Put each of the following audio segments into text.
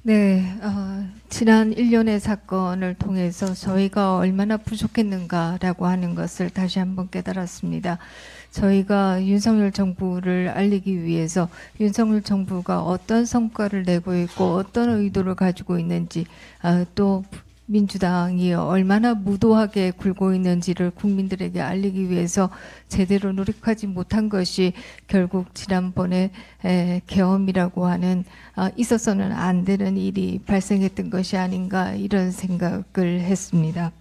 네, 지난 1년의 사건을 통해서 저희가 얼마나 부족했는가라고 하는 것을 다시 한번 깨달았습니다. 저희가 윤석열 정부를 알리기 위해서 윤석열 정부가 어떤 성과를 내고 있고 어떤 의도를 가지고 있는지, 또 민주당이 얼마나 무도하게 굴고 있는지를 국민들에게 알리기 위해서 제대로 노력하지 못한 것이 결국 지난번에 계엄이라고 하는 있어서는 안 되는 일이 발생했던 것이 아닌가, 이런 생각을 했습니다.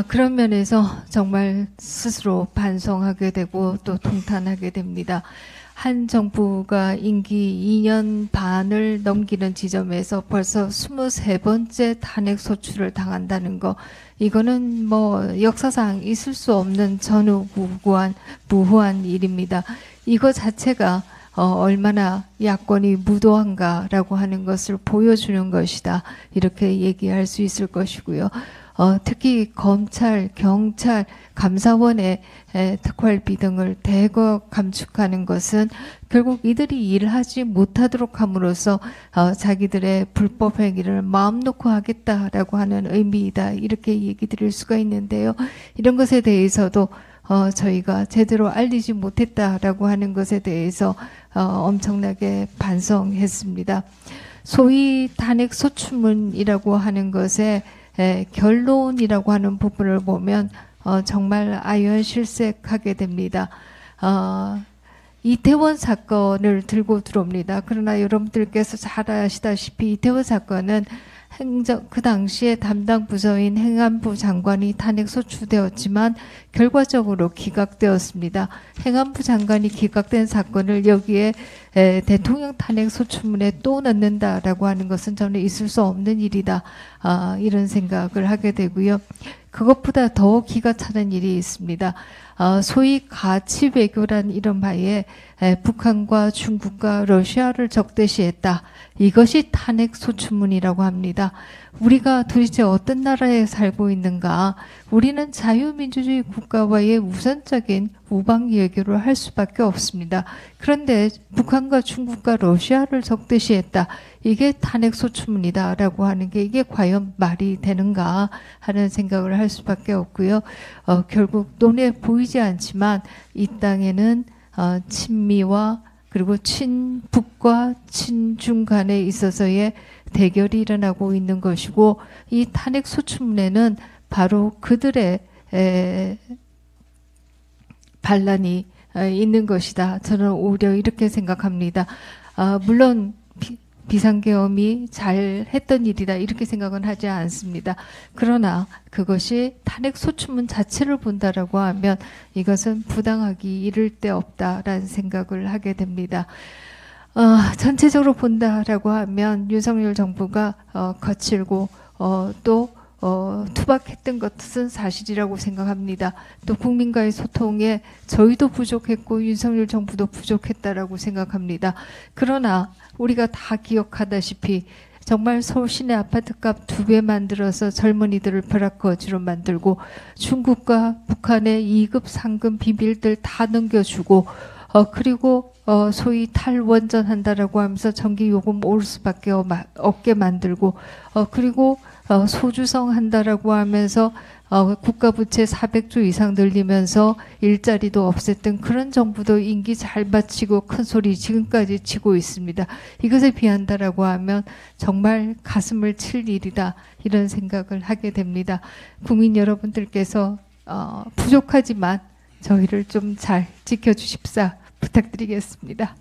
그런 면에서 정말 스스로 반성하게 되고 또 통탄하게 됩니다. 한 정부가 임기 2년 반을 넘기는 지점에서 벌써 23번째 탄핵 소추를 당한다는 거, 이거는 뭐 역사상 있을 수 없는 무후한 일입니다. 이거 자체가 얼마나 야권이 무도한가라고 하는 것을 보여주는 것이다, 이렇게 얘기할 수 있을 것이고요. 특히 검찰, 경찰, 감사원의 특활비 등을 대거 감축하는 것은 결국 이들이 일하지 못하도록 함으로써 자기들의 불법 행위를 마음 놓고 하겠다라고 하는 의미이다, 이렇게 얘기 드릴 수가 있는데요. 이런 것에 대해서도 저희가 제대로 알리지 못했다라고 하는 것에 대해서 엄청나게 반성했습니다. 소위 탄핵 소추문이라고 하는 것에 결론이라고 하는 부분을 보면 정말 아연실색하게 됩니다. 이태원 사건을 들고 들어옵니다. 그러나 여러분들께서 잘 아시다시피 이태원 사건은 그 당시에 담당 부서인 행안부 장관이 탄핵 소추되었지만 결과적으로 기각되었습니다. 행안부 장관이 기각된 사건을 여기에 대통령 탄핵 소추문에 또 넣는다라고 하는 것은 저는 있을 수 없는 일이다, 이런 생각을 하게 되고요. 그것보다 더 기가 차는 일이 있습니다. 소위 가치 외교란 이런 바에 북한과 중국과 러시아를 적대시했다, 이것이 탄핵 소추문이라고 합니다. 우리가 도대체 어떤 나라에 살고 있는가? 우리는 자유민주주의 국가와의 우선적인 우방 외교를 할 수밖에 없습니다. 그런데 북한과 중국과 러시아를 적대시했다, 이게 탄핵 소추문이다라고 하는 게 이게 과연 말이 되는가 하는 생각을 할 수밖에 없고요. 결국 눈에 보이지 않지만 이 땅에는 친미와 그리고 친북과 친중 간에 있어서의 대결이 일어나고 있는 것이고, 이 탄핵 소추문에는 바로 그들의 반란이 있는 것이다, 저는 오히려 이렇게 생각합니다. 물론 비상계엄이 잘 했던 일이다, 이렇게 생각은 하지 않습니다. 그러나 그것이 탄핵 소추문 자체를 본다라고 하면 이것은 부당하기 이를 데 없다라는 생각을 하게 됩니다. 전체적으로 본다라고 하면 윤석열 정부가 거칠고 또 투박했던 것은 사실이라고 생각합니다. 또 국민과의 소통에 저희도 부족했고 윤석열 정부도 부족했다라고 생각합니다. 그러나 우리가 다 기억하다시피 정말 서울 시내 아파트값 2배 만들어서 젊은이들을 벼락거지로 만들고 중국과 북한의 2급, 3급 비밀들 다 넘겨주고 그리고 소위 탈원전한다라고 하면서 전기요금 오를 수밖에 없게 만들고 그리고 소주성 한다라고 하면서 국가부채 400조 이상 늘리면서 일자리도 없앴던 그런 정부도 임기 잘 마치고 큰 소리 지금까지 치고 있습니다. 이것에 비한다라고 하면 정말 가슴을 칠 일이다, 이런 생각을 하게 됩니다. 국민 여러분들께서 부족하지만 저희를 좀 잘 지켜주십사 부탁드리겠습니다.